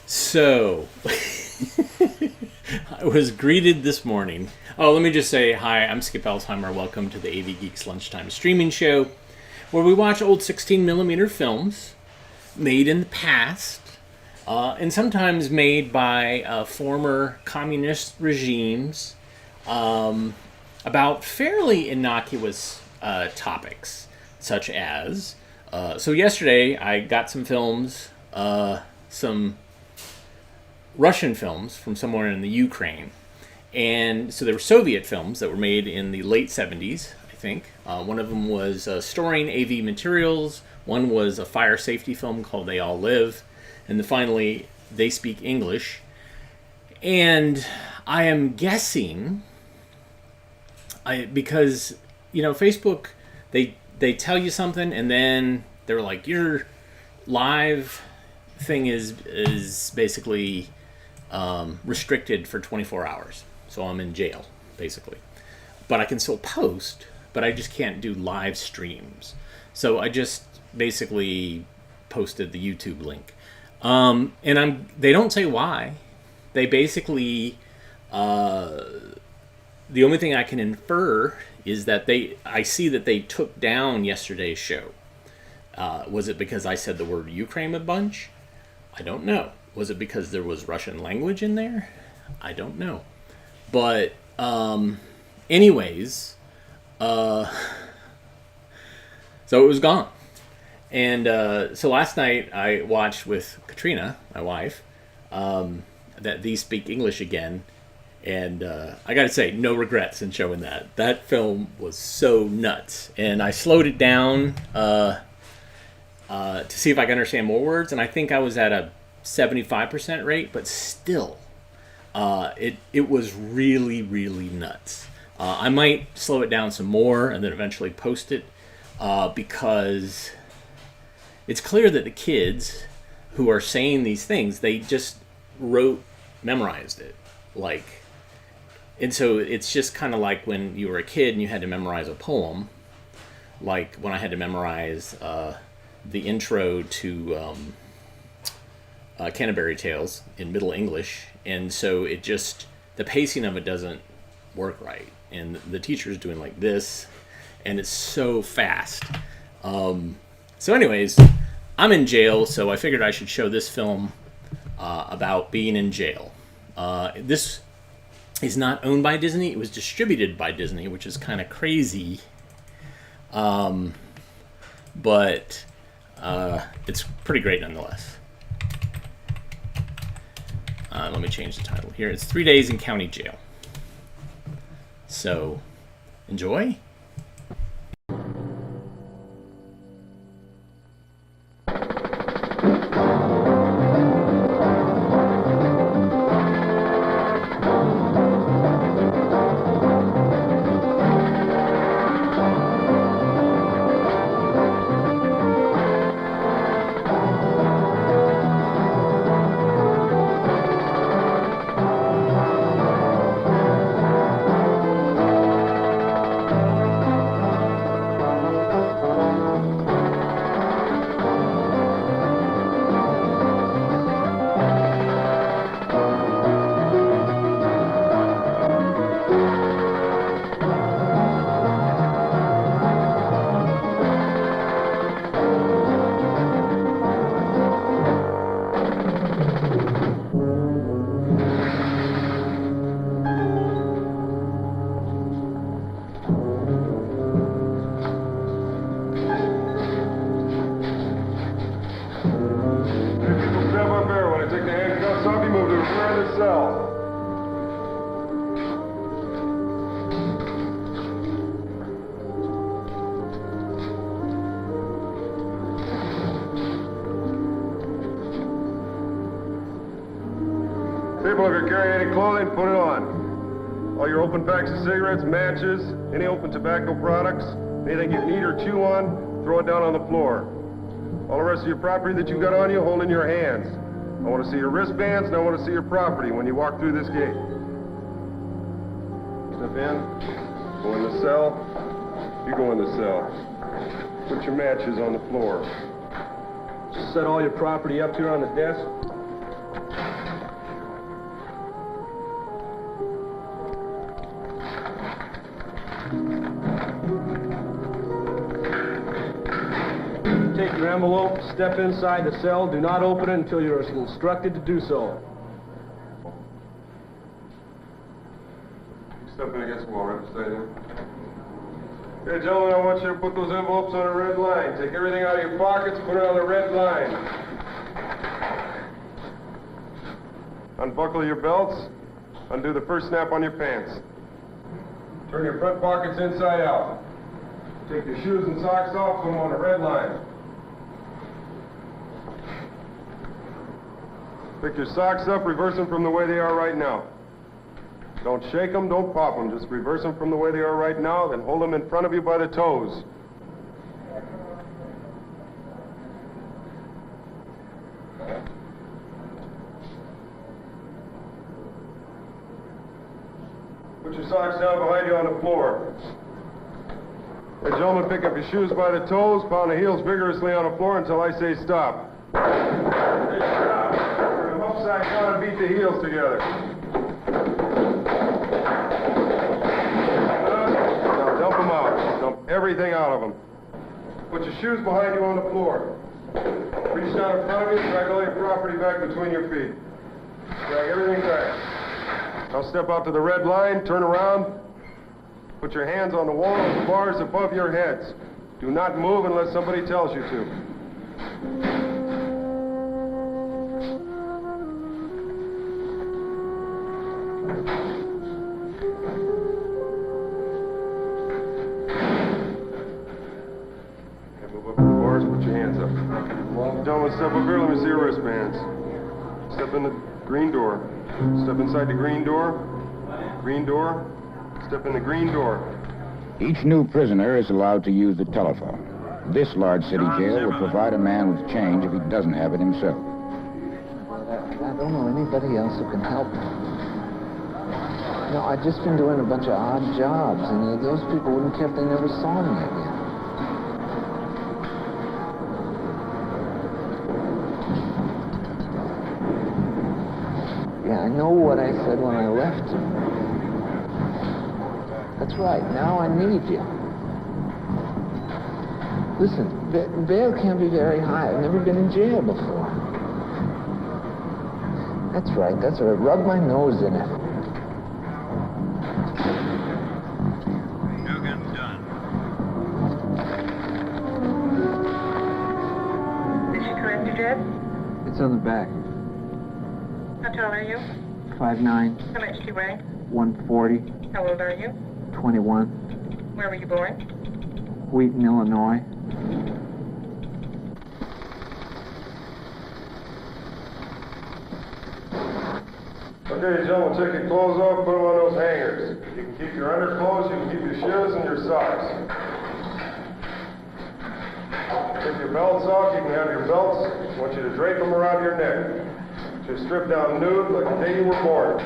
So, I was greeted this morning. Oh, let me just say hi, I'm Skip Alzheimer. Welcome to the AV Geeks Lunchtime Streaming Show, where we watch old 16mm films made in the past, and sometimes made by former communist regimes about fairly innocuous topics, such as. So, yesterday I got some films, some Russian films from somewhere in the Ukraine. And so there were Soviet films that were made in the late 70s, I think. One of them was Storing AV Materials. One was a fire safety film called They All Live. And then finally, They Speak English. And I am guessing, because, Facebook, they tell you something and then they're like, your live thing is basically restricted for 24 hours. So I'm in jail, basically. But I can still post, but I just can't do live streams. So I just basically posted the YouTube link. They don't say why. They basically, the only thing I can infer is that I see that they took down yesterday's show. Was it because I said the word Ukraine a bunch? I don't know. Was it because there was Russian language in there? I don't know. But, anyways, so it was gone. And so last night I watched with Katrina, my wife, that These Speak English Again. And I gotta say, no regrets in showing that. That film was so nuts. And I slowed it down to see if I could understand more words. And I think I was at a 75% rate, but still, it was really, really nuts. I might slow it down some more and then eventually post it because it's clear that the kids who are saying these things, they just memorized it. And so it's just kind of like when you were a kid and you had to memorize a poem, like when I had to memorize the intro to Canterbury Tales in Middle English, and so the pacing of it doesn't work right, and the teacher's doing like this, and it's so fast. So anyways, I'm in jail, so I figured I should show this film about being in jail. This is not owned by Disney. It was distributed by Disney, which is kind of crazy. But it's pretty great nonetheless. Let me change the title here. It's 3 Days in County Jail. So, enjoy. People, if you're carrying any clothing, put it on. All your open packs of cigarettes, matches, any open tobacco products, anything you can eat or chew on, throw it down on the floor. All the rest of your property that you've got on you, hold in your hands. I want to see your wristbands, and I want to see your property when you walk through this gate. Step in, go in the cell. You go in the cell. Put your matches on the floor. Set all your property up here on the desk. Take your envelope, step inside the cell. Do not open it until you're instructed to do so. Step in against the wall, right beside him. Okay, gentlemen, I want you to put those envelopes on a red line. Take everything out of your pockets, put it on the red line. Unbuckle your belts. Undo the first snap on your pants. Turn your front pockets inside out. Take your shoes and socks off, put them on a red line. Pick your socks up, reverse them from the way they are right now. Don't shake them, don't pop them. Just reverse them from the way they are right now, then hold them in front of you by the toes. Put your socks down behind you on the floor. Hey, gentlemen, pick up your shoes by the toes, pound the heels vigorously on the floor until I say stop. Hey, stop. Turn them upside down and beat the heels together. Now dump them out. Dump everything out of them. Put your shoes behind you on the floor. Reach down in front of you, drag all your property back between your feet. Drag everything back. Now step out to the red line, turn around. Put your hands on the wall of the bars above your heads. Do not move unless somebody tells you to. Gentlemen, step up here. Let me see your wristbands. Step in the green door. Step inside the green door. Green door. Step in the green door. Each new prisoner is allowed to use the telephone. This large city jail will provide a man with change if he doesn't have it himself. I don't know anybody else who can help me. No, I've just been doing a bunch of odd jobs, and those people wouldn't care if they never saw me again. Yeah, I know what I said when I left you. That's right, now I need you. Listen, bail can't be very high. I've never been in jail before. That's right, rub my nose in it. Dugan's done. Is she correct address? It's on the back. How tall are you? 5'9", How much do you weigh? 140, How old are you? 21, Where were you born? Wheaton, Illinois. Okay, gentlemen, take your clothes off, put them on those hangers. You can keep your underclothes, you can keep your shoes and your socks. Take your belts off, you can have your belts. I want you to drape them around your neck. Just strip down nude like the day you were born.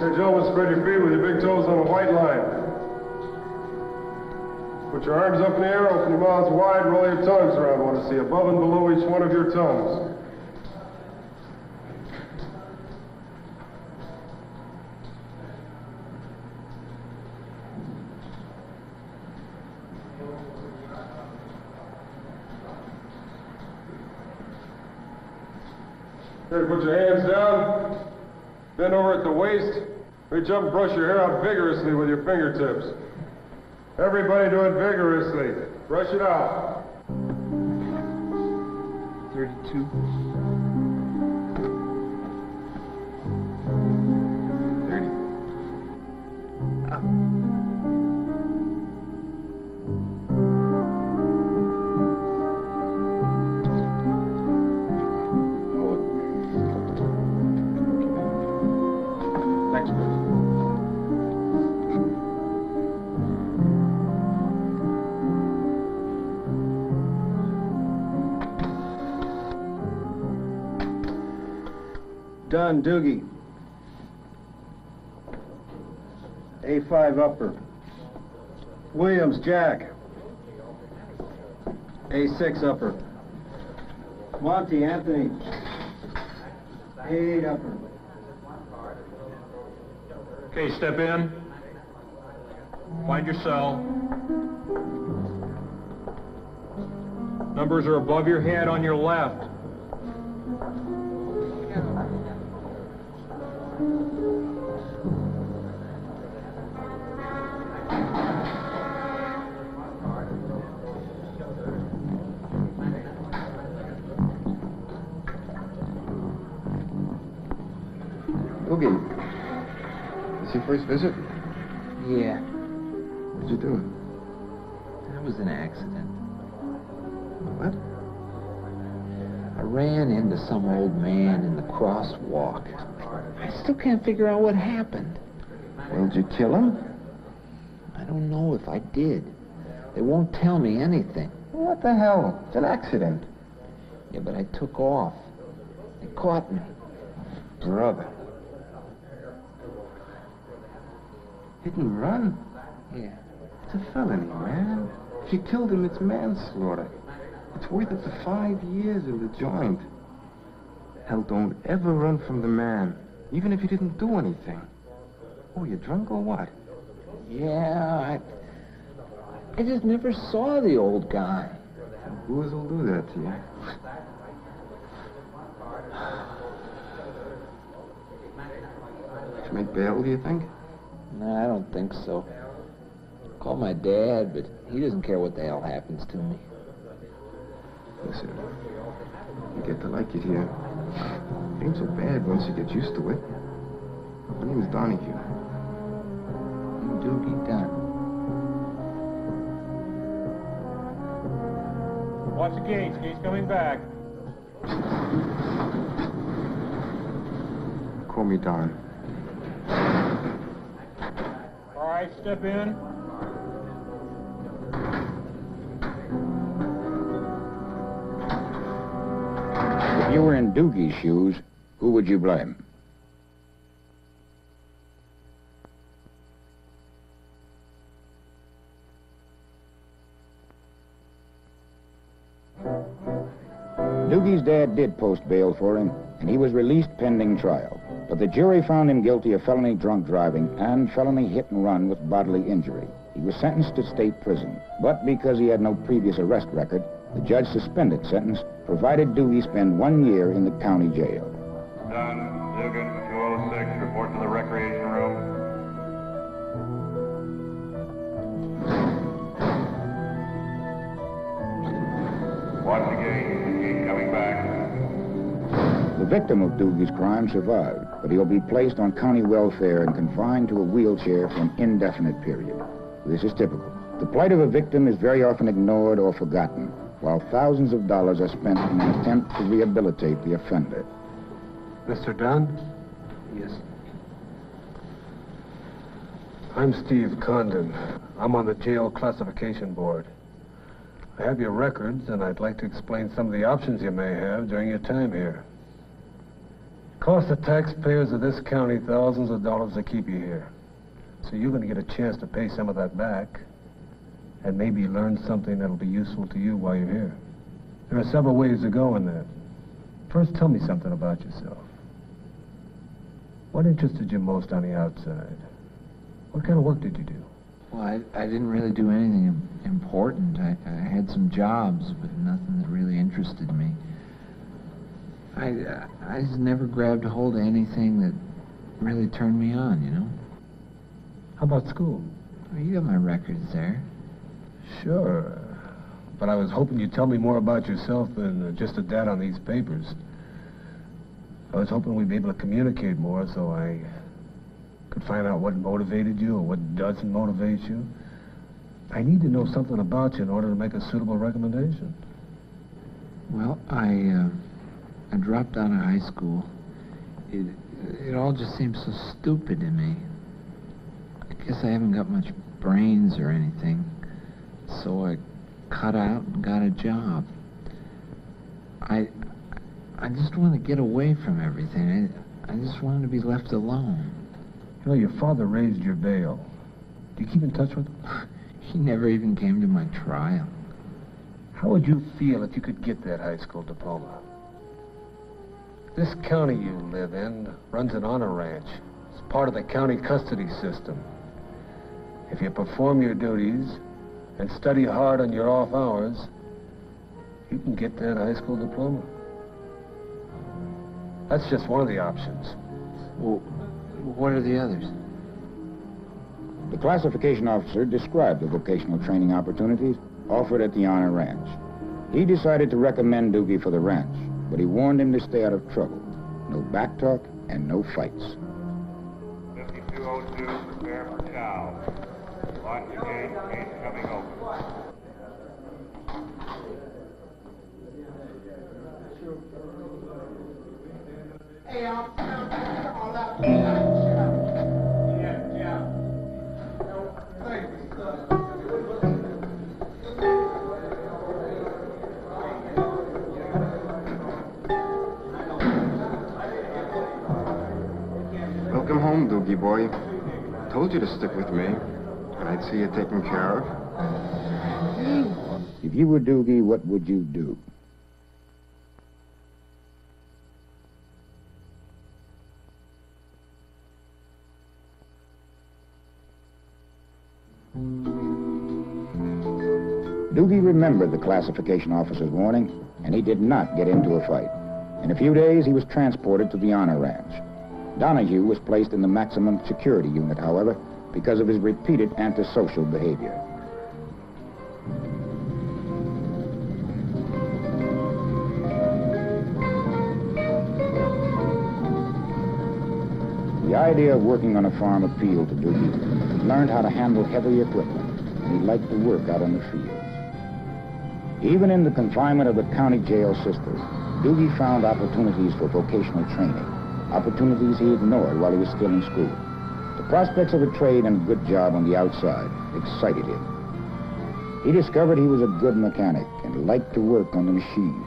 Okay, gentlemen, spread your feet with your big toes on the white line. Put your arms up in the air, open your mouths wide, roll your tongues around. I want to see above and below each one of your tongues. Okay, put your hands down. Bend over at the waist. Reach up and brush your hair out vigorously with your fingertips. Everybody do it vigorously. Brush it out. 32. 30. Thanks, Chris. Done, Doogie. A5 upper. Williams, Jack. A6 upper. Monty, Anthony. A8 upper. Okay, step in. Find your cell. Numbers are above your head on your left. Oogie, this your first visit? Yeah, What'd you do? that was an accident. What? I ran into some old man in the crosswalk. I still can't figure out what happened. Well, did you kill him? I don't know if I did. They won't tell me anything. What the hell? It's an accident. Yeah, but I took off. They caught me. Brother. Hit and run? Yeah. It's a felony, man. If you killed him, it's manslaughter. It's worth up to 5 years in the joint. Hell, don't ever run from the man, even if you didn't do anything. Oh, you drunk or what? Yeah, I just never saw the old guy. Booze will do that to you. Should make bail, do you think? No, I don't think so. Call my dad, but he doesn't care what the hell happens to me. Listen, you get to like it here. It ain't so bad once you get used to it. My name is Donahue. Doogie Dunn. Watch the gates. Gates coming back. Call me Don. All right, step in. If you were in Doogie's shoes, who would you blame? Doogie's dad did post bail for him, and he was released pending trial. But the jury found him guilty of felony drunk driving and felony hit and run with bodily injury. He was sentenced to state prison, but because he had no previous arrest record, the judge suspended sentence, provided Doogie spend 1 year in the county jail. Done. Dugan, 206, report to the recreation room. Watch the gate. Gate coming back. The victim of Doogie's crime survived, but he'll be placed on county welfare and confined to a wheelchair for an indefinite period. This is typical. The plight of a victim is very often ignored or forgotten, while thousands of dollars are spent in an attempt to rehabilitate the offender. Mr. Dunn? Yes. I'm Steve Condon. I'm on the jail classification board. I have your records, and I'd like to explain some of the options you may have during your time here. It costs the taxpayers of this county thousands of dollars to keep you here. So you're going to get a chance to pay some of that back, and maybe learn something that'll be useful to you while you're here. There are several ways to go in that. First, tell me something about yourself. What interested you most on the outside? What kind of work did you do? Well, I didn't really do anything important. I had some jobs, but nothing that really interested me. I just never grabbed a hold of anything that really turned me on, you know? How about school? Well, you got my records there. Sure. But I was hoping you'd tell me more about yourself than just a dad on these papers. I was hoping we'd be able to communicate more so I could find out what motivated you or what doesn't motivate you. I need to know something about you in order to make a suitable recommendation. Well, I dropped out of high school. It all just seems so stupid to me. I guess I haven't got much brains or anything, so I cut out and got a job. I just want to get away from everything. I just wanted to be left alone. You know, your father raised your bail. Do you keep in touch with him? He never even came to my trial. How would you feel if you could get that high school diploma? This county you live in runs an honor ranch. It's part of the county custody system. If you perform your duties and study hard on your off hours, you can get that high school diploma. That's just one of the options. Well, what are the others? The classification officer described the vocational training opportunities offered at the Honor Ranch. He decided to recommend Doogie for the ranch, but he warned him to stay out of trouble. No backtalk and no fights. 5202, prepare for chow. Lock the gate, gate's coming open. Hey, I'm all out. Welcome home, Doogie boy. Told you to stick with me, and I'd see you taken care of. If you were Doogie, what would you do? Doogie remembered the classification officer's warning, and he did not get into a fight. In a few days, he was transported to the Honor Ranch. Donahue was placed in the maximum security unit, however, because of his repeated antisocial behavior. The idea of working on a farm appealed to Doogie. He learned how to handle heavy equipment, and he liked to work out on the fields. Even in the confinement of the county jail system, Doogie found opportunities for vocational training, opportunities he ignored while he was still in school. The prospects of a trade and a good job on the outside excited him. He discovered he was a good mechanic and liked to work on the machines.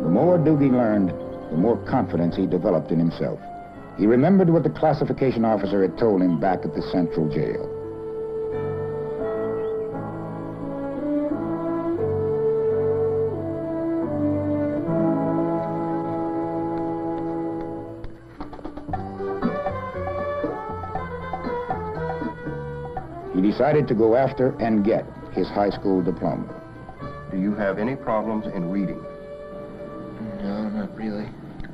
The more Doogie learned, the more confidence he developed in himself. He remembered what the classification officer had told him back at the Central Jail. He decided to go after and get his high school diploma. Do you have any problems in reading? No, not really.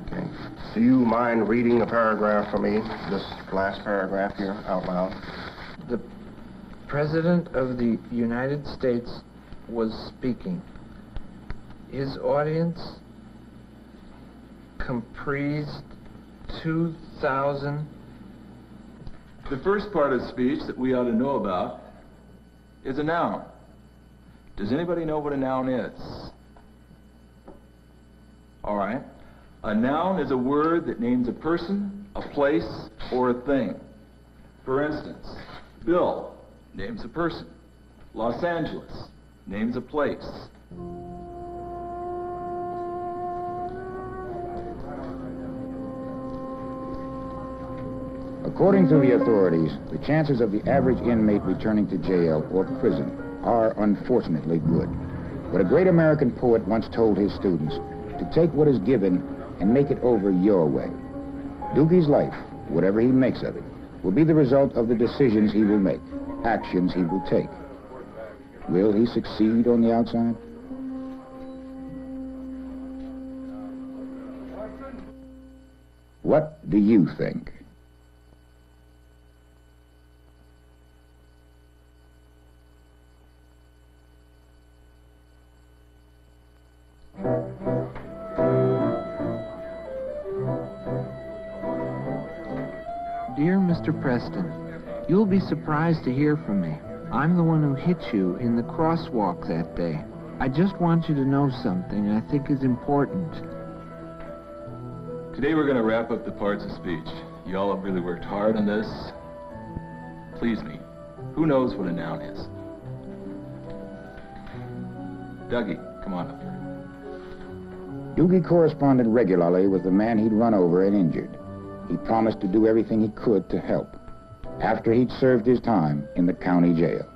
Okay. Do you mind reading a paragraph for me? This last paragraph here, out loud. The President of the United States was speaking. His audience comprised 2,000... The first part of the speech that we ought to know about is a noun. Does anybody know what a noun is? All right. A noun is a word that names a person, a place, or a thing. For instance, Bill names a person. Los Angeles names a place. According to the authorities, the chances of the average inmate returning to jail or prison are unfortunately good. But a great American poet once told his students to take what is given and make it over your way. Doogie's life, whatever he makes of it, will be the result of the decisions he will make, actions he will take. Will he succeed on the outside? What do you think? Dear Mr. Preston, you'll be surprised to hear from me. I'm the one who hit you in the crosswalk that day. I just want you to know something I think is important. Today we're going to wrap up the parts of speech. You all have really worked hard on this. Please me. Who knows what a noun is? Dougie, come on up here. Doogie corresponded regularly with the man he'd run over and injured. He promised to do everything he could to help after he'd served his time in the county jail.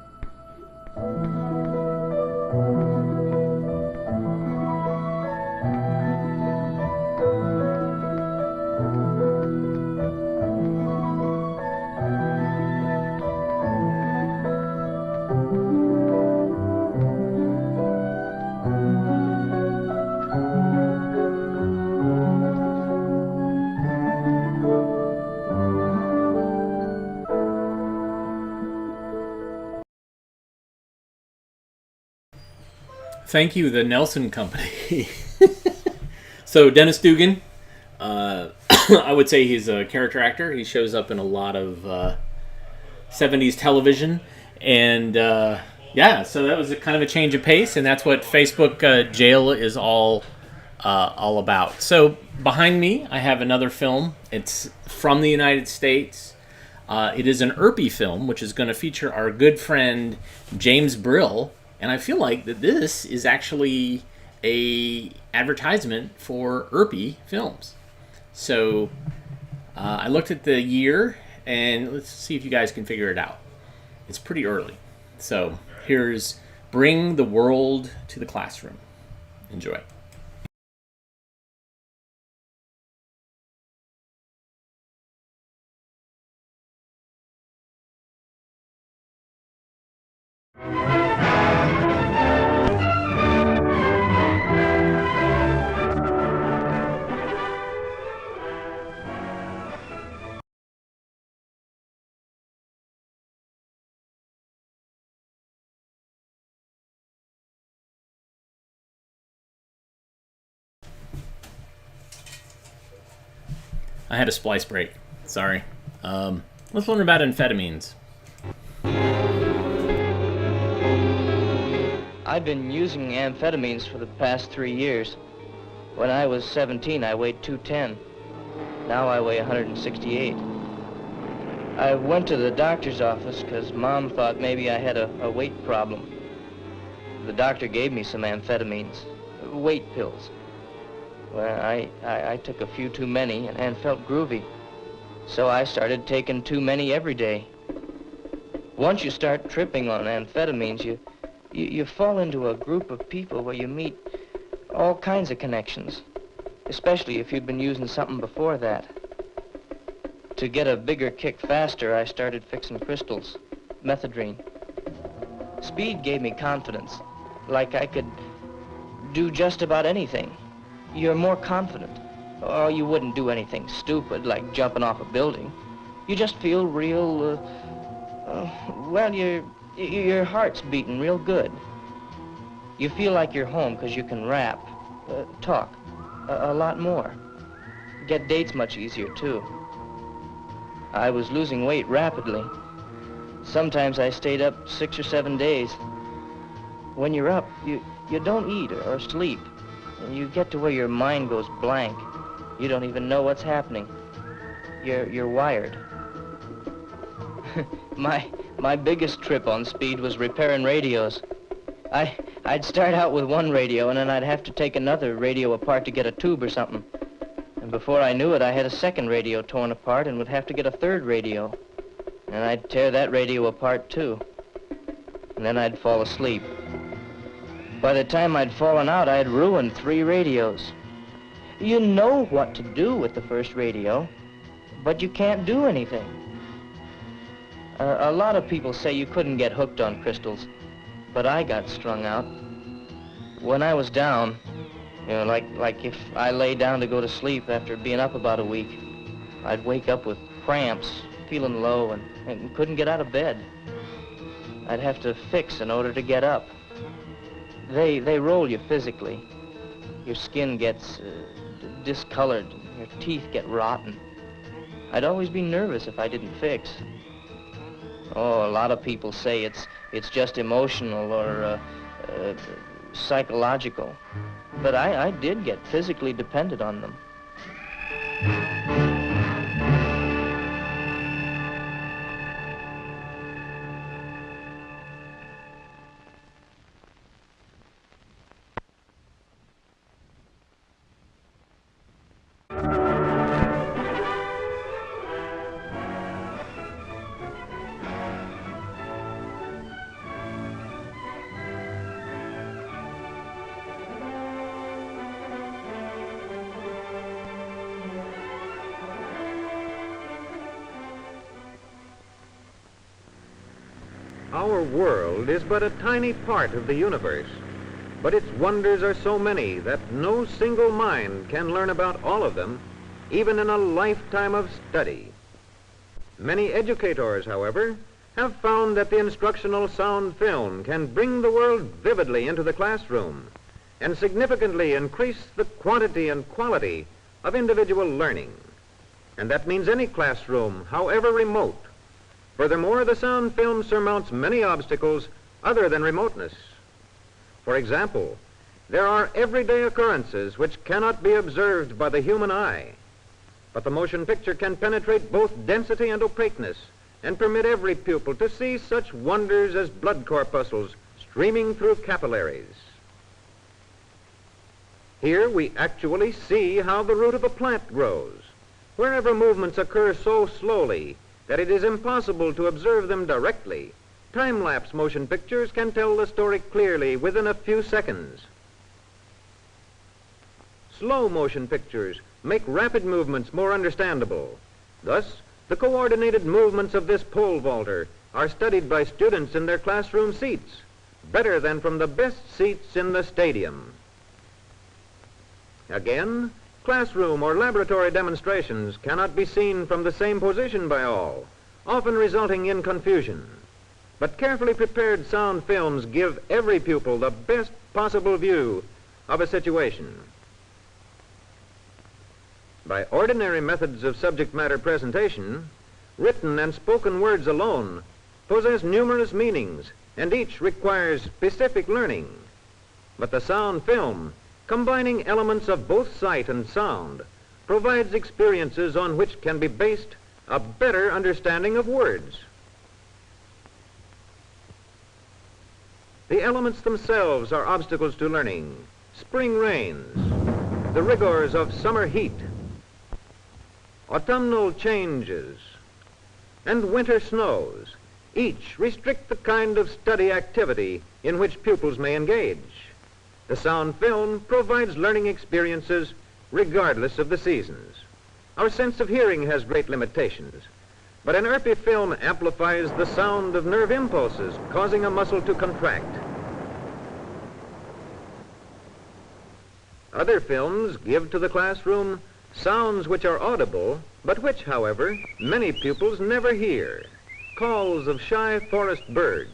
Thank you, the Nelson Company. So Dennis Dugan, I would say he's a character actor. He shows up in a lot of 70s television. And yeah, so that was a kind of a change of pace, and that's what Facebook jail is all about. So behind me, I have another film. It's from the United States. It is an IRPI film, which is going to feature our good friend James Brill. And I feel like that this is actually a advertisement for IRPI films. So I looked at the year, and let's see if you guys can figure it out. It's pretty early. So here's Bring the World to the Classroom. Enjoy. I had a splice break. Sorry. Let's learn about amphetamines. I've been using amphetamines for the past 3 years. When I was 17, I weighed 210. Now I weigh 168. I went to the doctor's office because Mom thought maybe I had a weight problem. The doctor gave me some amphetamines, weight pills. Well, I took a few too many and felt groovy. So I started taking too many every day. Once you start tripping on amphetamines, you fall into a group of people where you meet all kinds of connections, especially if you've been using something before that. To get a bigger kick faster, I started fixing crystals, methadone. Speed gave me confidence, like I could do just about anything. You're more confident. Or you wouldn't do anything stupid, like jumping off a building. You just feel real, well, your heart's beating real good. You feel like you're home because you can rap, talk, a lot more. Get dates much easier, too. I was losing weight rapidly. Sometimes I stayed up 6 or 7 days. When you're up, you don't eat or sleep. And you get to where your mind goes blank. You don't even know what's happening. You're wired. My biggest trip on speed was repairing radios. I'd start out with one radio, and then I'd have to take another radio apart to get a tube or something. And before I knew it, I had a second radio torn apart and would have to get a third radio. And I'd tear that radio apart, too. And then I'd fall asleep. By the time I'd fallen out, I had ruined 3 radios. You know what to do with the first radio, but you can't do anything. A lot of people say you couldn't get hooked on crystals. but I got strung out. When I was down, you know, like if I lay down to go to sleep after being up about a week, I'd wake up with cramps, feeling low, and couldn't get out of bed. I'd have to fix in order to get up. They roll you physically. Your skin gets discolored, your teeth get rotten. I'd always be nervous if I didn't fix. Oh, a lot of people say it's just emotional or psychological. But I did get physically dependent on them. Our world is but a tiny part of the universe, but its wonders are so many that no single mind can learn about all of them, even in a lifetime of study. Many educators, however, have found that the instructional sound film can bring the world vividly into the classroom and significantly increase the quantity and quality of individual learning. And that means any classroom, however remote. Furthermore, the sound film surmounts many obstacles other than remoteness. For example, there are everyday occurrences which cannot be observed by the human eye, but the motion picture can penetrate both density and opaqueness and permit every pupil to see such wonders as blood corpuscles streaming through capillaries. Here we actually see how the root of a plant grows, wherever movements occur so slowly that it is impossible to observe them directly. Time-lapse motion pictures can tell the story clearly within a few seconds. Slow motion pictures make rapid movements more understandable. Thus, the coordinated movements of this pole vaulter are studied by students in their classroom seats, better than from the best seats in the stadium. Again, classroom or laboratory demonstrations cannot be seen from the same position by all, often resulting in confusion. But carefully prepared sound films give every pupil the best possible view of a situation. By ordinary methods of subject matter presentation, written and spoken words alone possess numerous meanings, and each requires specific learning. But the sound film, combining elements of both sight and sound, provides experiences on which can be based a better understanding of words. The elements themselves are obstacles to learning. Spring rains, the rigors of summer heat, autumnal changes, and winter snows each restrict the kind of study activity in which pupils may engage. The sound film provides learning experiences regardless of the seasons. Our sense of hearing has great limitations, but an ERPI film amplifies the sound of nerve impulses, causing a muscle to contract. Other films give to the classroom sounds which are audible, but which, however, many pupils never hear. Calls of shy forest birds,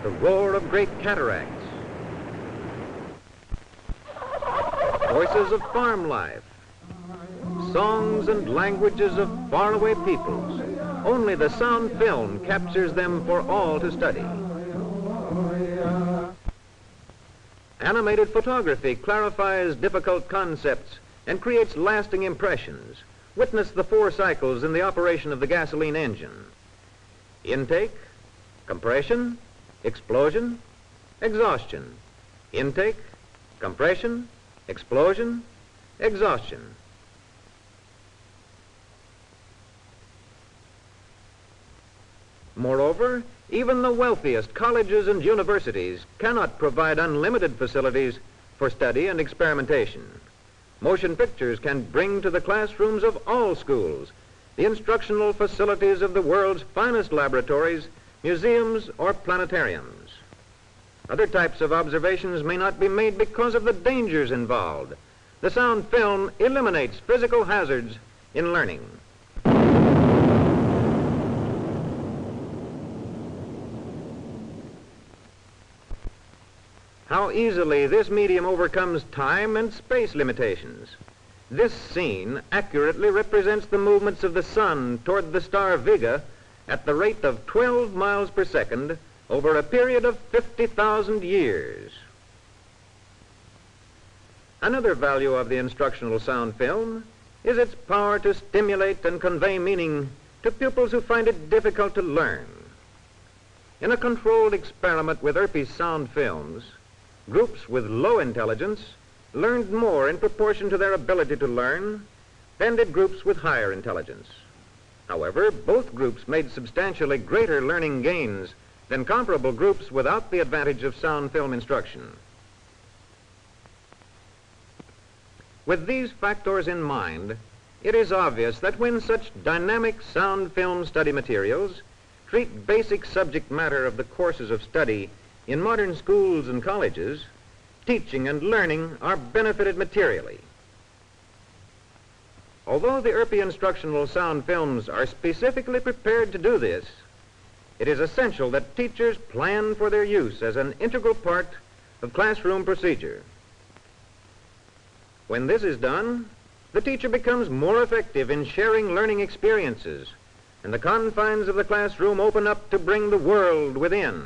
the roar of great cataracts, voices of farm life, songs and languages of faraway peoples. Only the sound film captures them for all to study. Animated photography clarifies difficult concepts and creates lasting impressions. Witness the 4 cycles in the operation of the gasoline engine. Intake, compression, explosion, exhaustion. Intake, compression, explosion, exhaustion. Moreover, even the wealthiest colleges and universities cannot provide unlimited facilities for study and experimentation. Motion pictures can bring to the classrooms of all schools the instructional facilities of the world's finest laboratories museums, or planetariums. Other types of observations may not be made because of the dangers involved. The sound film eliminates physical hazards in learning. How easily this medium overcomes time and space limitations. This scene accurately represents the movements of the sun toward the star Vega at the rate of 12 miles per second over a period of 50,000 years. Another value of the instructional sound film is its power to stimulate and convey meaning to pupils who find it difficult to learn. In a controlled experiment with ERPI's sound films, groups with low intelligence learned more in proportion to their ability to learn than did groups with higher intelligence. However, both groups made substantially greater learning gains than comparable groups without the advantage of sound film instruction. With these factors in mind, it is obvious that when such dynamic sound film study materials treat basic subject matter of the courses of study in modern schools and colleges, teaching and learning are benefited materially. Although the ERPI instructional sound films are specifically prepared to do this, it is essential that teachers plan for their use as an integral part of classroom procedure. When this is done, the teacher becomes more effective in sharing learning experiences, and the confines of the classroom open up to bring the world within.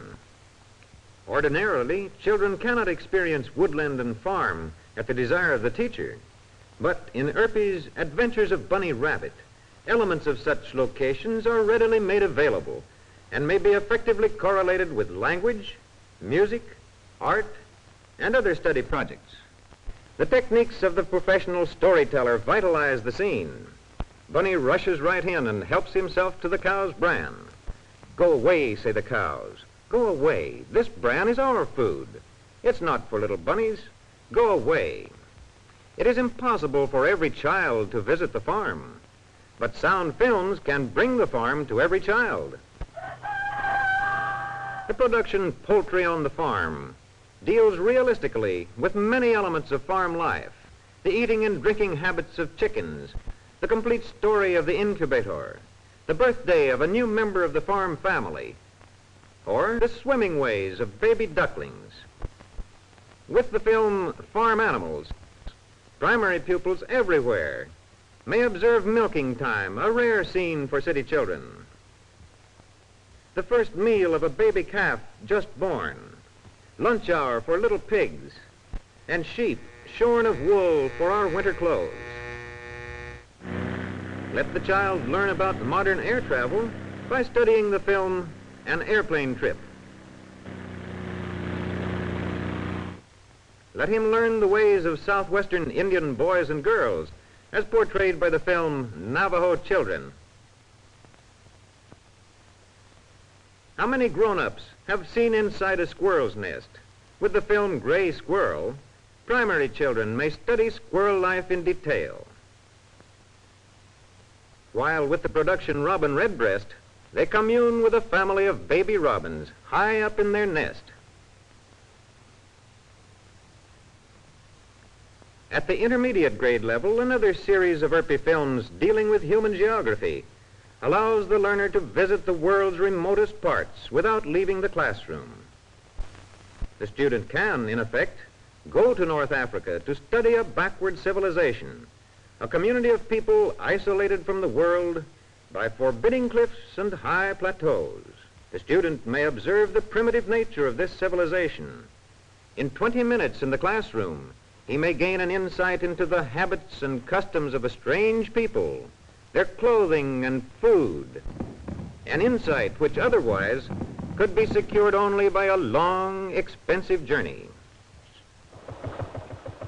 Ordinarily, children cannot experience woodland and farm at the desire of the teacher, but in ERPI's Adventures of Bunny Rabbit, elements of such locations are readily made available and may be effectively correlated with language, music, art, and other study projects. The techniques of the professional storyteller vitalize the scene. Bunny rushes right in and helps himself to the cow's bran. "Go away," say the cows. "Go away. This bran is our food. It's not for little bunnies. Go away." It is impossible for every child to visit the farm, but sound films can bring the farm to every child. The production Poultry on the Farm deals realistically with many elements of farm life, the eating and drinking habits of chickens, the complete story of the incubator, the birthday of a new member of the farm family, or the swimming ways of baby ducklings. With the film Farm Animals, primary pupils everywhere may observe milking time, a rare scene for city children, the first meal of a baby calf just born, lunch hour for little pigs, and sheep shorn of wool for our winter clothes. Let the child learn about modern air travel by studying the film An Airplane Trip. Let him learn the ways of southwestern Indian boys and girls as portrayed by the film Navajo Children. How many grown-ups have seen inside a squirrel's nest? With the film Gray Squirrel, primary children may study squirrel life in detail. While with the production Robin Redbreast, they commune with a family of baby robins high up in their nest. At the intermediate grade level, another series of ERPI films dealing with human geography allows the learner to visit the world's remotest parts without leaving the classroom. The student can, in effect, go to North Africa to study a backward civilization, a community of people isolated from the world by forbidding cliffs and high plateaus. The student may observe the primitive nature of this civilization. In 20 minutes in the classroom, he may gain an insight into the habits and customs of a strange people, their clothing and food, an insight which otherwise could be secured only by a long, expensive journey.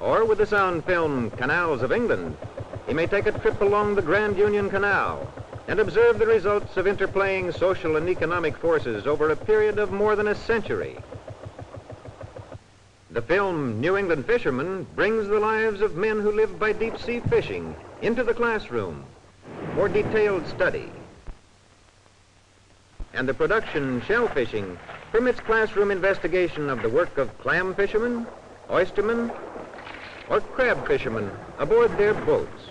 Or with the sound film Canals of England, he may take a trip along the Grand Union Canal and observe the results of interplaying social and economic forces over a period of more than a century. The film New England Fisherman brings the lives of men who live by deep-sea fishing into the classroom for detailed study. and the production shell fishing permits classroom investigation of the work of clam fishermen, oystermen, or crab fishermen aboard their boats.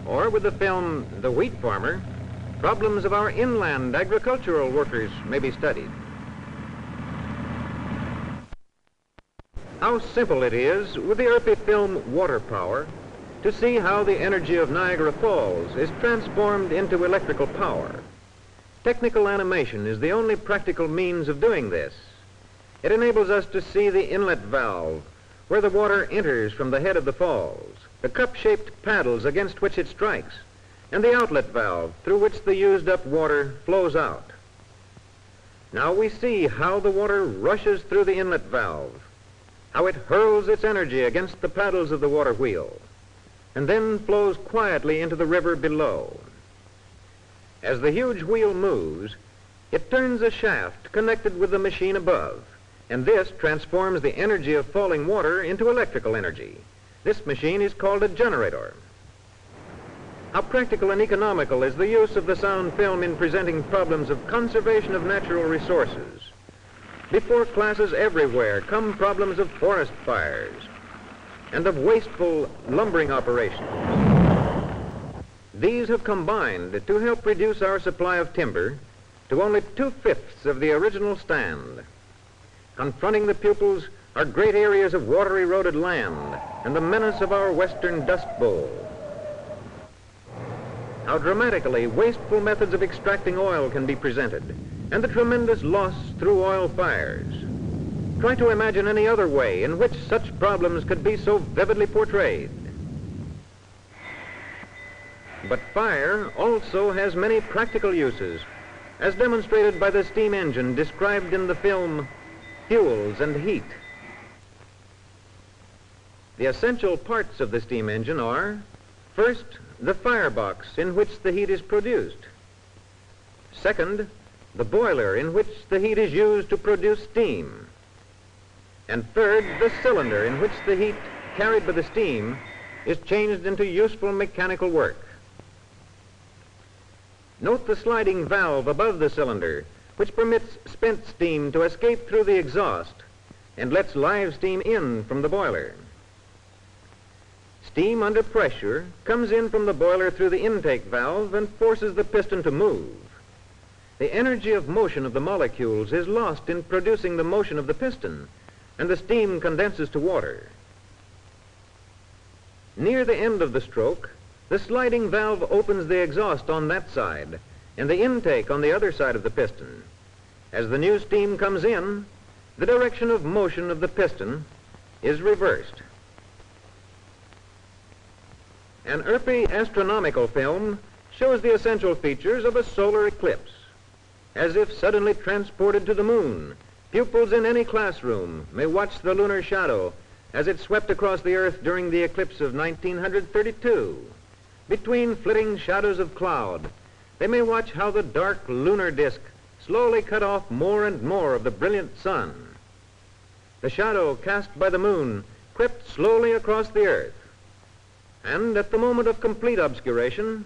Or with the film The Wheat Farmer, problems of our inland agricultural workers may be studied. How simple it is with the earthy film Water Power to see how the energy of Niagara Falls is transformed into electrical power. Technical animation is the only practical means of doing this. It enables us to see the inlet valve where the water enters from the head of the falls, the cup-shaped paddles against which it strikes, and the outlet valve through which the used-up water flows out. Now we see how the water rushes through the inlet valve, how it hurls its energy against the paddles of the water wheel, and then flows quietly into the river below. As the huge wheel moves, it turns a shaft connected with the machine above, and this transforms the energy of falling water into electrical energy. This machine is called a generator. How practical and economical is the use of the sound film in presenting problems of conservation of natural resources. Before classes everywhere come problems of forest fires and of wasteful lumbering operations. These have combined to help reduce our supply of timber to only 2/5 of the original stand. Confronting the pupils are great areas of water-eroded land and the menace of our western dust bowl. How dramatically wasteful methods of extracting oil can be presented, and the tremendous loss through oil fires. Try to imagine any other way in which such problems could be so vividly portrayed. But fire also has many practical uses, as demonstrated by the steam engine described in the film Fuels and Heat. The essential parts of the steam engine are, first, the firebox in which the heat is produced. Second, the boiler in which the heat is used to produce steam. And third, the cylinder in which the heat carried by the steam is changed into useful mechanical work. Note the sliding valve above the cylinder, which permits spent steam to escape through the exhaust and lets live steam in from the boiler. Steam under pressure comes in from the boiler through the intake valve and forces the piston to move. The energy of motion of the molecules is lost in producing the motion of the piston, and the steam condenses to water. Near the end of the stroke, the sliding valve opens the exhaust on that side and the intake on the other side of the piston. As the new steam comes in, the direction of motion of the piston is reversed. An earthy astronomical film shows the essential features of a solar eclipse. As if suddenly transported to the moon, pupils in any classroom may watch the lunar shadow as it swept across the Earth during the eclipse of 1932. Between flitting shadows of cloud, they may watch how the dark lunar disk slowly cut off more and more of the brilliant sun. The shadow cast by the moon crept slowly across the Earth. And at the moment of complete obscuration,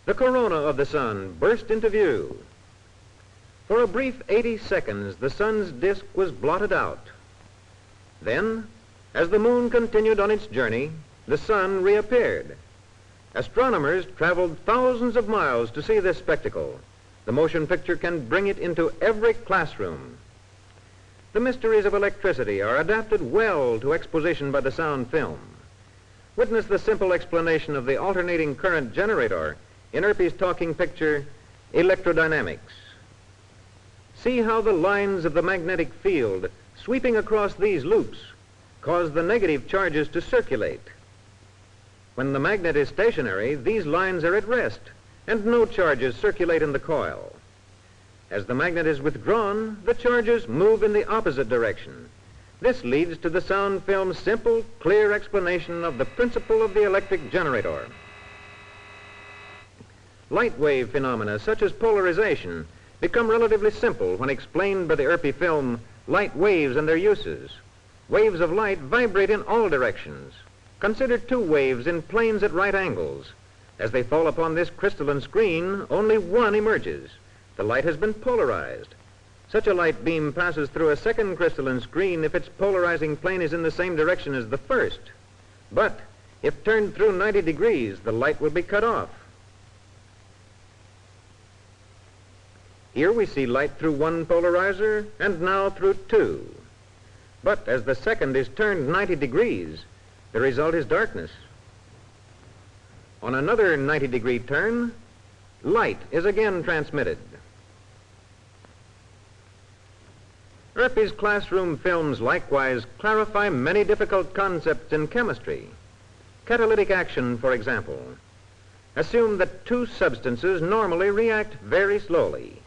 the corona of the sun burst into view. For a brief 80 seconds, the sun's disk was blotted out. Then, as the moon continued on its journey, the sun reappeared. Astronomers traveled thousands of miles to see this spectacle. The motion picture can bring it into every classroom. The mysteries of electricity are adapted well to exposition by the sound film. Witness the simple explanation of the alternating current generator in Earpy's talking picture, Electrodynamics. See how the lines of the magnetic field sweeping across these loops cause the negative charges to circulate. When the magnet is stationary, these lines are at rest and no charges circulate in the coil. As the magnet is withdrawn, the charges move in the opposite direction. This leads to the sound film's simple, clear explanation of the principle of the electric generator. Light wave phenomena such as polarization become relatively simple when explained by the Earpy film Light Waves and Their Uses. Waves of light vibrate in all directions. Consider two waves in planes at right angles. As they fall upon this crystalline screen, only one emerges. The light has been polarized. Such a light beam passes through a second crystalline screen if its polarizing plane is in the same direction as the first. But if turned through 90 degrees, the light will be cut off. Here we see light through one polarizer and now through two. But as the second is turned 90 degrees, the result is darkness. On another 90-degree turn, light is again transmitted. Earpy's classroom films likewise clarify many difficult concepts in chemistry. Catalytic action, for example. Assume that two substances normally react very slowly.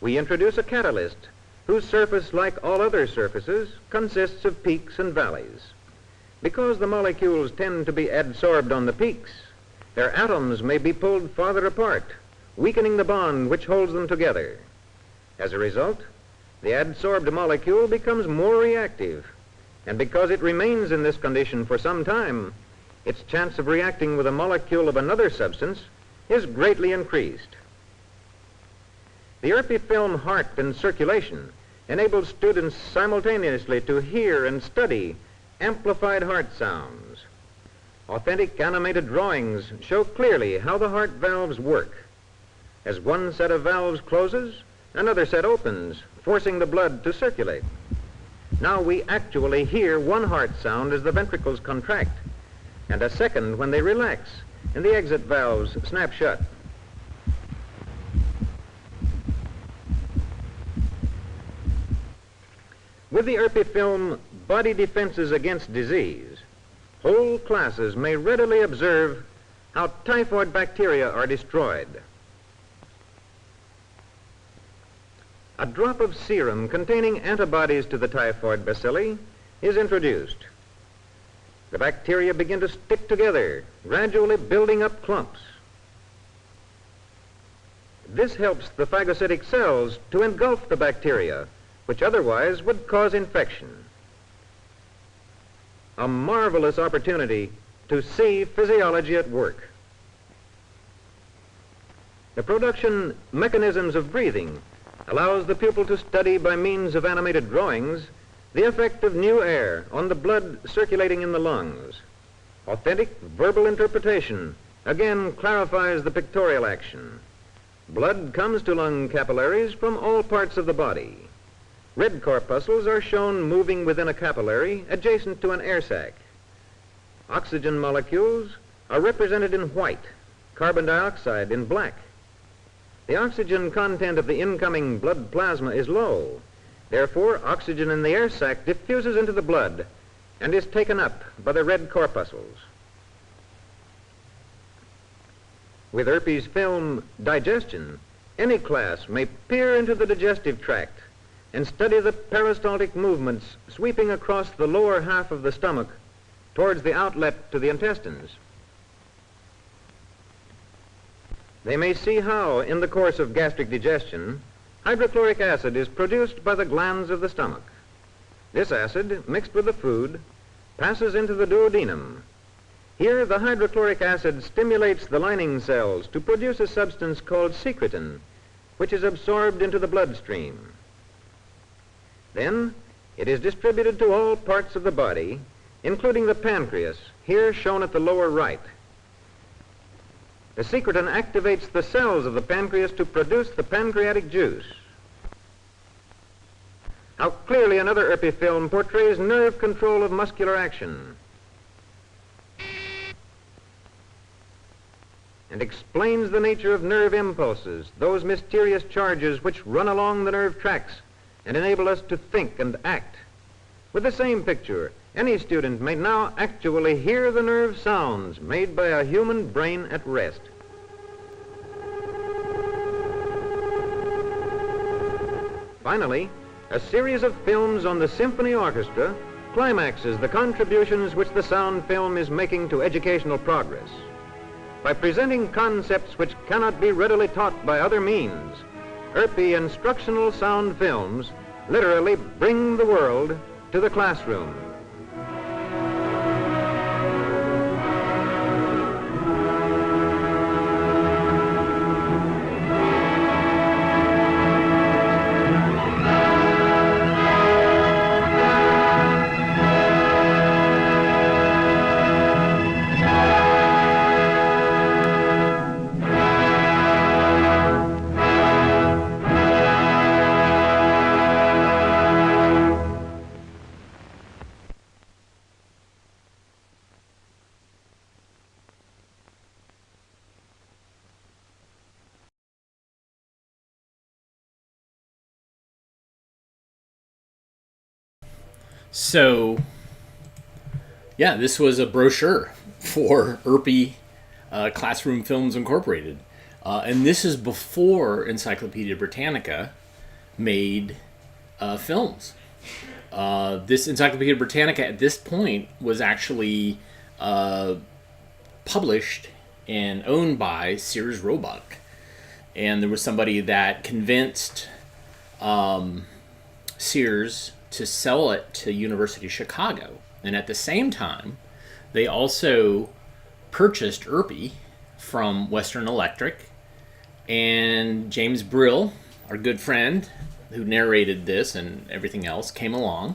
We introduce a catalyst whose surface, like all other surfaces, consists of peaks and valleys. Because the molecules tend to be adsorbed on the peaks, their atoms may be pulled farther apart, weakening the bond which holds them together. As a result, the adsorbed molecule becomes more reactive, and because it remains in this condition for some time, its chance of reacting with a molecule of another substance is greatly increased. The Earpy film Heart and Circulation enables students simultaneously to hear and study amplified heart sounds. Authentic animated drawings show clearly how the heart valves work. As one set of valves closes, another set opens, forcing the blood to circulate. Now we actually hear one heart sound as the ventricles contract, and a second when they relax and the exit valves snap shut. With the Earpy film Body Defenses Against Disease, whole classes may readily observe how typhoid bacteria are destroyed. A drop of serum containing antibodies to the typhoid bacilli is introduced. The bacteria begin to stick together, gradually building up clumps. This helps the phagocytic cells to engulf the bacteria, which otherwise would cause infection. A marvelous opportunity to see physiology at work. The production mechanisms of breathing allows the pupil to study by means of animated drawings the effect of new air on the blood circulating in the lungs. Authentic verbal interpretation again clarifies the pictorial action. Blood comes to lung capillaries from all parts of the body. Red corpuscles are shown moving within a capillary adjacent to an air sac. Oxygen molecules are represented in white, carbon dioxide in black. The oxygen content of the incoming blood plasma is low. Therefore, oxygen in the air sac diffuses into the blood and is taken up by the red corpuscles. With Earpy's film Digestion, any class may peer into the digestive tract and study the peristaltic movements sweeping across the lower half of the stomach towards the outlet to the intestines. They may see how, in the course of gastric digestion, hydrochloric acid is produced by the glands of the stomach. This acid, mixed with the food, passes into the duodenum. Here, the hydrochloric acid stimulates the lining cells to produce a substance called secretin, which is absorbed into the bloodstream. Then, it is distributed to all parts of the body, including the pancreas, here shown at the lower right. The secretin activates the cells of the pancreas to produce the pancreatic juice. How clearly another Earpy film portrays nerve control of muscular action and explains the nature of nerve impulses, those mysterious charges which run along the nerve tracts and enable us to think and act. With the same picture, any student may now actually hear the nerve sounds made by a human brain at rest. Finally, a series of films on the symphony orchestra climaxes the contributions which the sound film is making to educational progress. By presenting concepts which cannot be readily taught by other means, Earpy instructional sound films literally bring the world to the classroom. So, yeah, this was a brochure for ERPI Classroom Films Incorporated. And this is before Encyclopedia Britannica made films. This Encyclopedia Britannica at this point was actually published and owned by Sears Roebuck. And there was somebody that convinced Sears to sell it to University of Chicago. And at the same time, they also purchased ERPI from Western Electric. And James Brill, our good friend who narrated this and everything else, came along.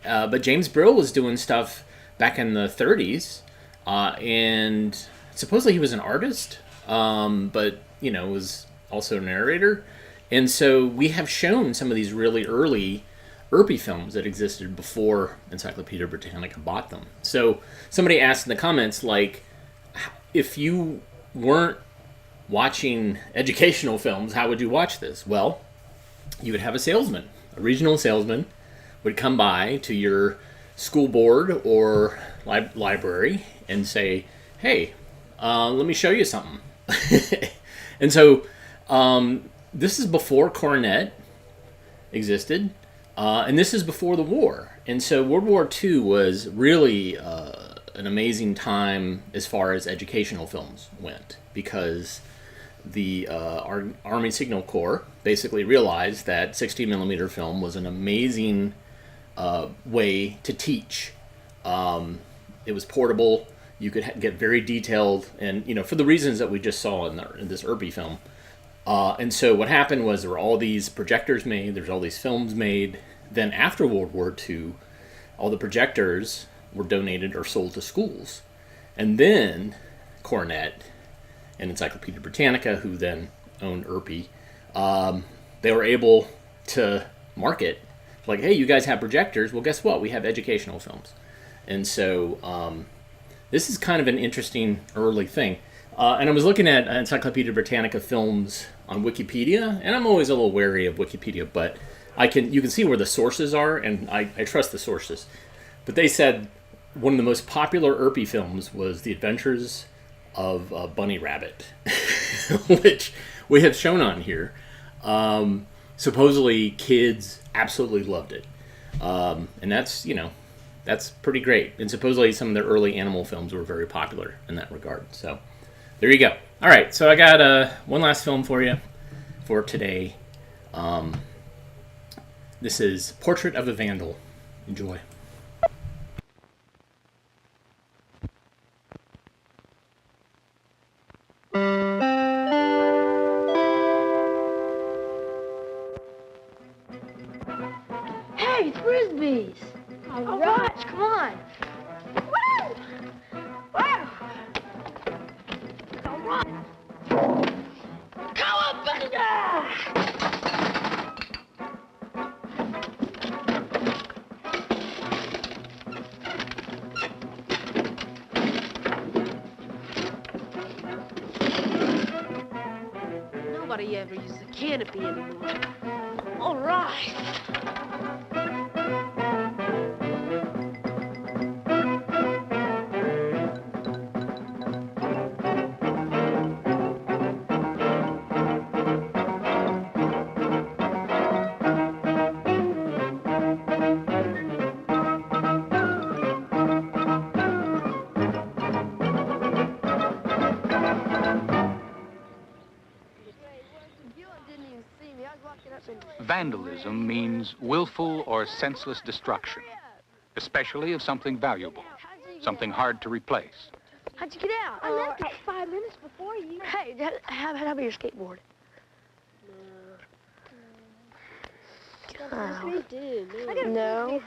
But James Brill was doing stuff back in the 30s. And supposedly he was an artist, but, was also a narrator. And so we have shown some of these really early ERPI films that existed before Encyclopedia Britannica bought them. So somebody asked in the comments, like, if you weren't watching educational films, how would you watch this? Well, you would have a salesman, a regional salesman, would come by to your school board or library and say, hey, let me show you something. And so this is before Coronet existed, and this is before the war. And so World War II was really an amazing time as far as educational films went, because the Army Signal Corps basically realized that 16 millimeter film was an amazing way to teach. It was portable. You could get very detailed, and for the reasons that we just saw in this ERPI film. And so what happened was there were all these projectors made. There's all these films made. Then after World War II, all the projectors were donated or sold to schools. And then Coronet and Encyclopedia Britannica, who then owned ERPI, they were able to market, like, hey, you guys have projectors. Well, guess what? We have educational films. And so this is kind of an interesting early thing. And I was looking at Encyclopedia Britannica films on Wikipedia, and I'm always a little wary of Wikipedia, but you can see where the sources are, and I trust the sources. But they said one of the most popular ERPI films was The Adventures of Bunny Rabbit, which we have shown on here. Supposedly kids absolutely loved it. And that's pretty great. And supposedly some of their early animal films were very popular in that regard. So there you go. All right, so I got one last film for you for today. This is Portrait of a Vandal. Enjoy. Hey, it's Frisbees. All right, come on. Woo! Wow. All right. Cowabunga! Nobody ever uses a canopy anymore. All right. Vandalism means willful or senseless destruction, especially of something valuable, something hard to replace. How'd you get out? I left about 5 minutes before you. Hey, how about your skateboard? Yes, we do. No.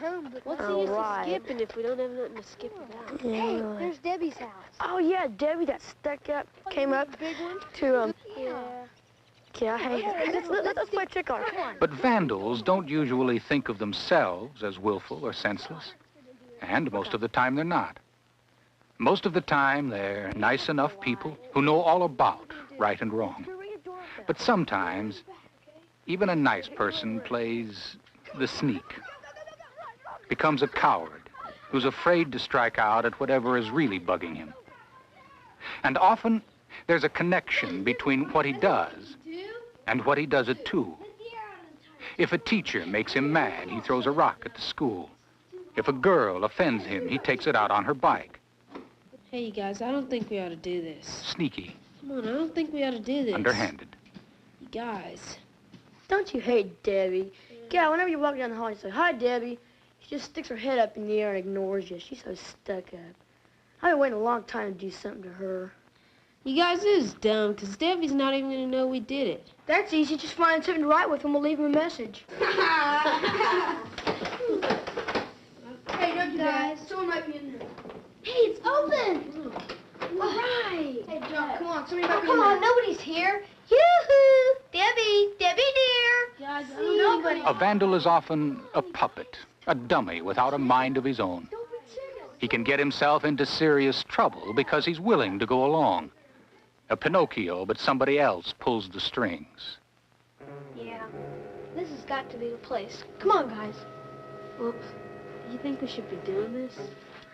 What's the use of skipping if we don't have nothing to skip about? Hey, there's Debbie's house. Oh, yeah, Debbie that stuck up, came up to, yeah, hey, let's play trick on her. But vandals don't usually think of themselves as willful or senseless. And most of the time, they're not. Most of the time, they're nice enough people who know all about right and wrong. But sometimes, even a nice person plays the sneak. becomes a coward who's afraid to strike out at whatever is really bugging him. And often there's a connection between what he does and what he does it to. If a teacher makes him mad, he throws a rock at the school. If a girl offends him, he takes it out on her bike. Hey, you guys, I don't think we ought to do this. Sneaky. Come on, I don't think we ought to do this. Underhanded. You guys. Don't you hate Debbie? Yeah, whenever you walk down the hall, you say, "Hi, Debbie." She just sticks her head up in the air and ignores you. She's so stuck up. I've been waiting a long time to do something to her. You guys, this is dumb, because Debbie's not even going to know we did it. That's easy. Just find something to write with and we'll leave him a message. Hey, don't you guys? Someone might be in there. Hey, it's open! All right. Hey, John, come on. Somebody might be in Come there. on, nobody's here. Yoo-hoo! Debbie! Debbie, dear! Guys, nobody. A vandal is often a puppet, a dummy without a mind of his own. He can get himself into serious trouble because he's willing to go along. A Pinocchio, but somebody else pulls the strings. Yeah, this has got to be the place. Come on, guys. Well, do you think we should be doing this?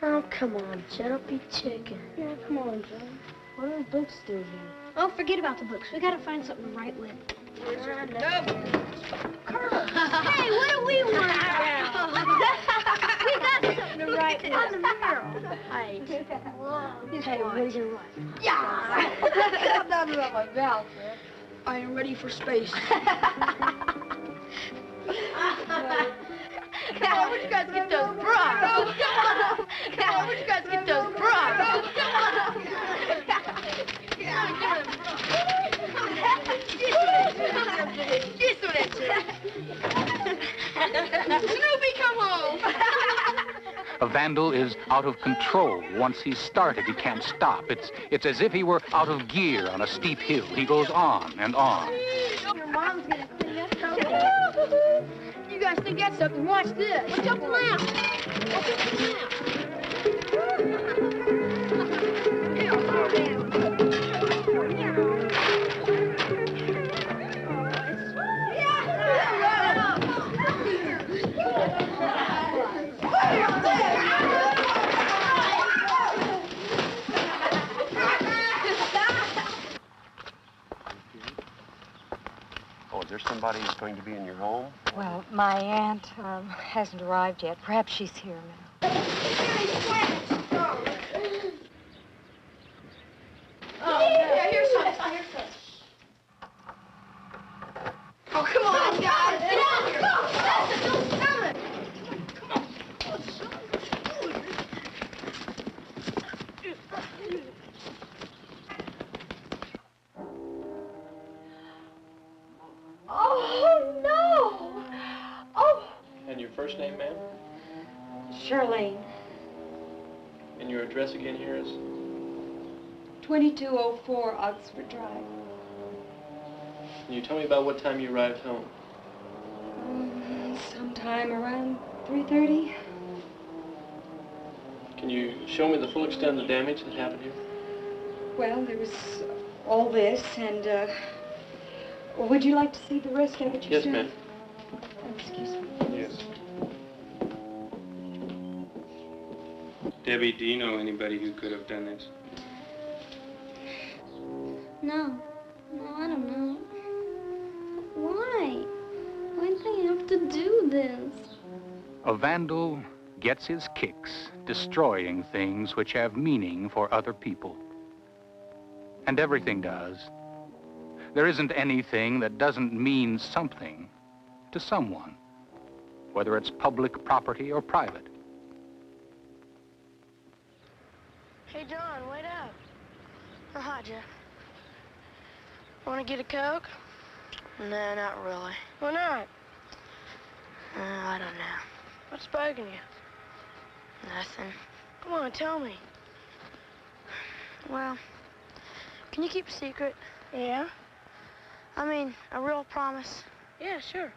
Oh, come on, Chet. Don't be chicken. Yeah, come on, John. What do the books do here? Oh, forget about the books. We gotta find something to write with. Hey, what do we want? We got something to write with. On the mural. Hey, Hey, what are you gonna write? Yeah. I'm not about my mouth, man. I am ready for space. Come on, where'd you guys get those bras? Come on, where'd you guys get those bras? Snoopy, come home! A vandal is out of control. Once he's started, he can't stop. It's as if he were out of gear on a steep hill. He goes on and on. Your mom's gonna clean up something. You guys think that's something? Watch this. Let's help him out. Let's help him out. Oh, is there somebody who's going to be in your home? Well, my aunt hasn't arrived yet. Perhaps she's here now. Yeah, here's some. Oh, come on, guys. Get out here. Don't smell it. Oh, no. Oh. And your first name, ma'am? Charlene, And your address again here is? 2204 Oxford Drive. Can you tell me about what time you arrived home? Sometime around 3:30. Can you show me the full extent of the damage that happened here? Well, there was all this, and would you like to see the rest of it yourself? Yes, ma'am. Oh, excuse me. Yes. Debbie, do you know anybody who could have done this? No, I don't know. Why? Why'd they have to do this? A vandal gets his kicks destroying things which have meaning for other people. And everything does. There isn't anything that doesn't mean something to someone, whether it's public property or private. Hey, John, wait up. Oh, hi, Jeff. Want to get a Coke? No, not really. Why not? I don't know. What's bugging you? Nothing. Come on, tell me. Well, can you keep a secret? Yeah? I mean, a real promise. Yeah, sure.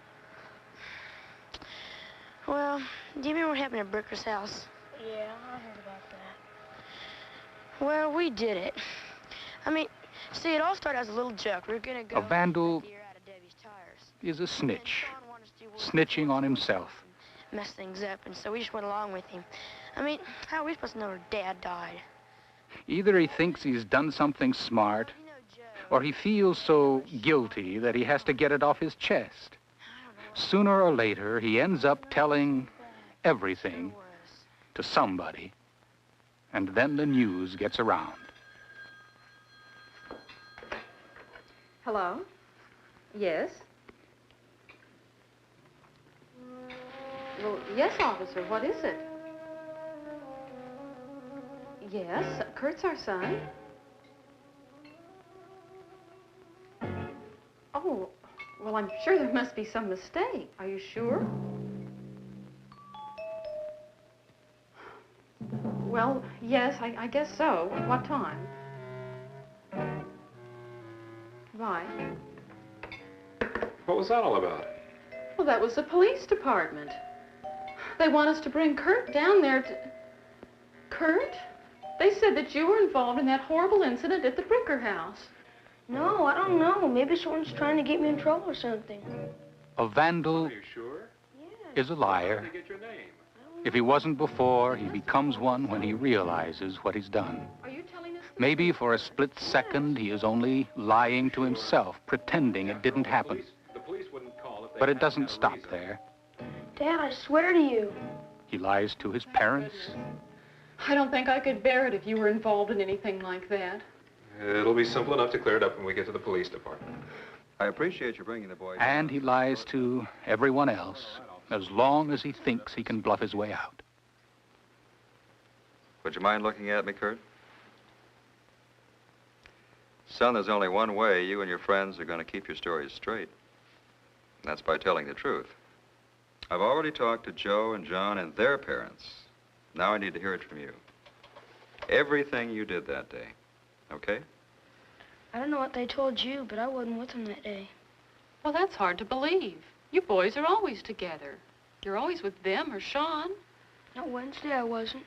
Well, do you remember what happened at Bricker's house? Yeah, I heard about that. Well, we did it. I mean, see, it all started as a little joke. We were gonna go... A vandal is a snitch, snitching on himself. mess things up, and so we just went along with him. I mean, how are we supposed to know her dad died? Either he thinks he's done something smart, or he feels so guilty that he has to get it off his chest. Sooner or later, he ends up telling everything to somebody, and then the news gets around. Hello? Yes? Well, yes, officer. What is it? Yes, Kurt's our son. Oh, well, I'm sure there must be some mistake. Are you sure? Well, yes, I guess so. What time? Right. What was that all about? Well, that was the police department. They want us to bring Kurt down there to... Kurt? They said that you were involved in that horrible incident at the Bricker house. No, I don't know. Maybe someone's trying to get me in trouble or something. A vandal Are you sure? is a liar. How did they get your name? If he wasn't before, he becomes one when he realizes what he's done. Are you telling us? Maybe for a split second, he is only lying to himself, pretending it didn't happen. The police wouldn't call if they But it hadn't doesn't had a stop reason. there. Dad, I swear to you. He lies to his parents. I don't think I could bear it if you were involved in anything like that. It'll be simple enough to clear it up when we get to the police department. I appreciate you bringing the boy. And he lies to everyone else, as long as he thinks he can bluff his way out. Would you mind looking at me, Kurt? Son, there's only one way you and your friends are going to keep your stories straight. And that's by telling the truth. I've already talked to Joe and John and their parents. Now I need to hear it from you. Everything you did that day, okay? I don't know what they told you, but I wasn't with them that day. Well, that's hard to believe. You boys are always together. You're always with them or Sean. Not Wednesday, I wasn't.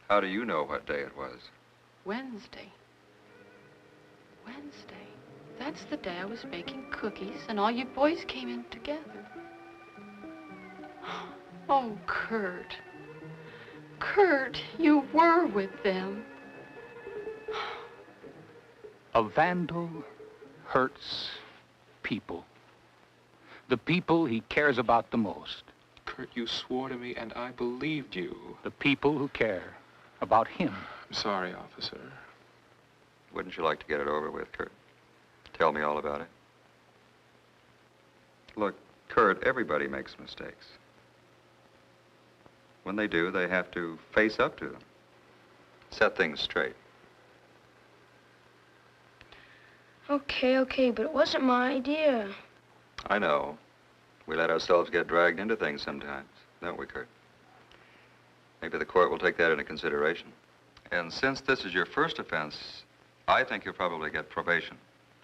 How do you know what day it was? Wednesday. Wednesday. That's the day I was baking cookies and all you boys came in together. Oh, Kurt. Kurt, you were with them. A vandal hurts people. The people he cares about the most. Kurt, you swore to me and I believed you. The people who care about him. I'm sorry, officer. Wouldn't you like to get it over with, Kurt? Tell me all about it. Look, Kurt, everybody makes mistakes. When they do, they have to face up to them. Set things straight. Okay, but it wasn't my idea. I know. We let ourselves get dragged into things sometimes, don't we, Kurt? Maybe the court will take that into consideration. And since this is your first offense, I think you'll probably get probation.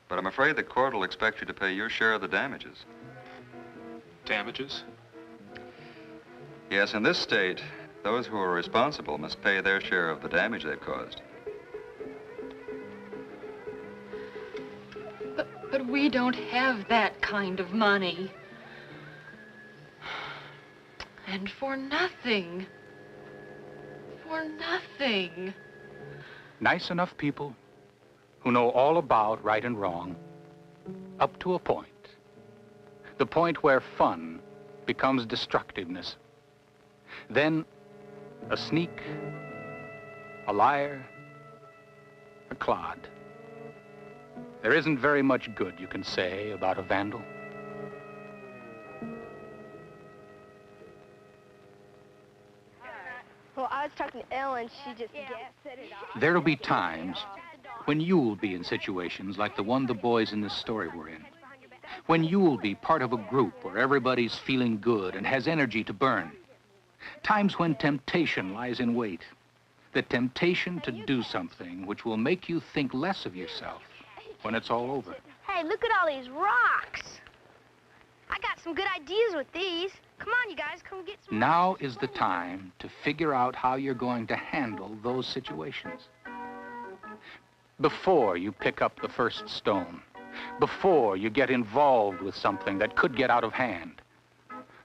But I'm afraid the court will expect you to pay your share of the damages. Damages? Yes, in this state, those who are responsible must pay their share of the damage they've caused. But we don't have that kind of money. And for nothing. For nothing. Nice enough people who know all about right and wrong, up to a point. The point where fun becomes destructiveness. Then a sneak, a liar, a clod. There isn't very much good you can say about a vandal. Well, I was talking to Ellen. She just set it off. There'll be times when you'll be in situations like the one the boys in this story were in. When you'll be part of a group where everybody's feeling good and has energy to burn. Times when temptation lies in wait. The temptation to do something which will make you think less of yourself when it's all over. Hey, look at all these rocks. I got some good ideas with these. Come on, you guys, come get some. Now is the time to figure out how you're going to handle those situations. Before you pick up the first stone, before you get involved with something that could get out of hand,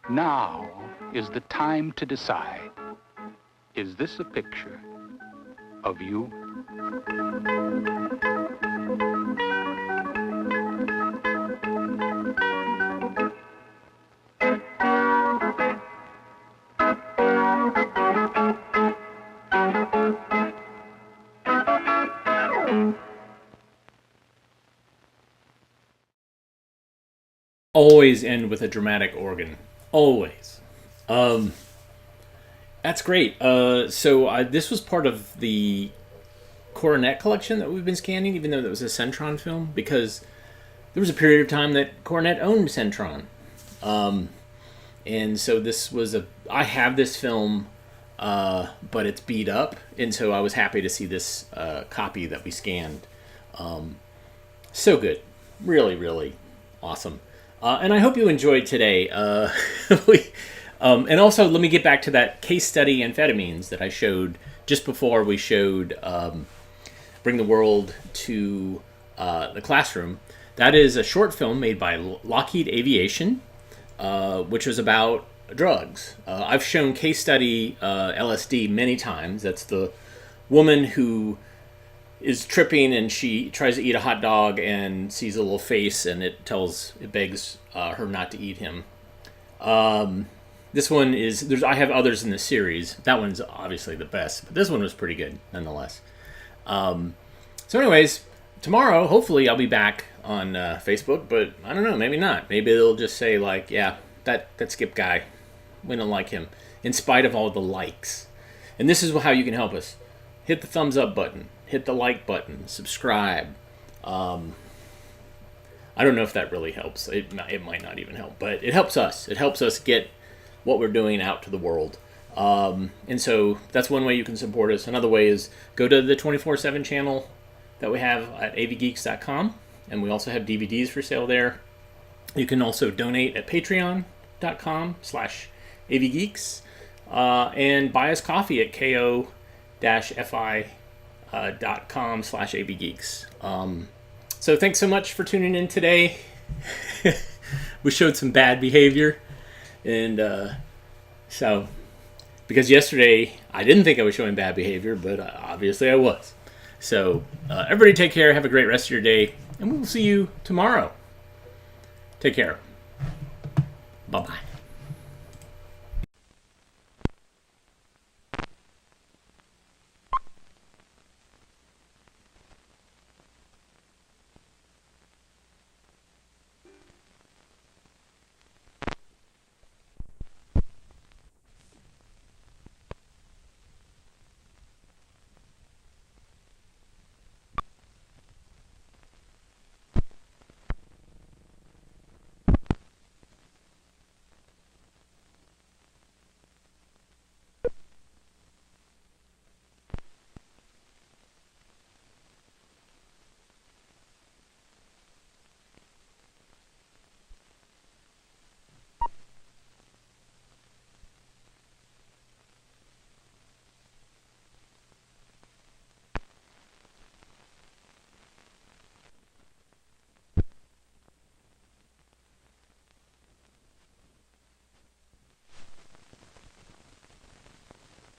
Now is the time to decide. Is this a picture of you? Always end with a dramatic organ. Always. That's great. This was part of the Coronet collection that we've been scanning, even though that was a Centron film, because there was a period of time that Coronet owned Centron. And so this was I have this film, but it's beat up, and so I was happy to see this copy that we scanned. So good. Really, really awesome. And I hope you enjoyed today. And also, let me get back to that case study Amphetamines that I showed just before we showed Bring the World to the Classroom. That is a short film made by Lockheed Aviation, which was about drugs. I've shown case study LSD many times. That's the woman who is tripping and she tries to eat a hot dog and sees a little face and it begs her not to eat him. This one I have others in the series. That one's obviously the best, but this one was pretty good nonetheless. So anyways, tomorrow, hopefully I'll be back on Facebook, but I don't know, maybe not. Maybe they'll just say like, yeah, that Skip guy, we don't like him, in spite of all the likes. And this is how you can help us. Hit the thumbs up button. Hit the like button, subscribe. I don't know if that really helps. It might not even help, but it helps us. It helps us get what we're doing out to the world. And so that's one way you can support us. Another way is go to the 24/7 channel that we have at avgeeks.com, and we also have DVDs for sale there. You can also donate at patreon.com/avgeeks, and buy us coffee at ko-fi.com/avgeeks. So thanks so much for tuning in today. We showed some bad behavior, and because yesterday I didn't think I was showing bad behavior, but obviously I was. So everybody take care, have a great rest of your day, and we will see you tomorrow. Take care. Bye-bye.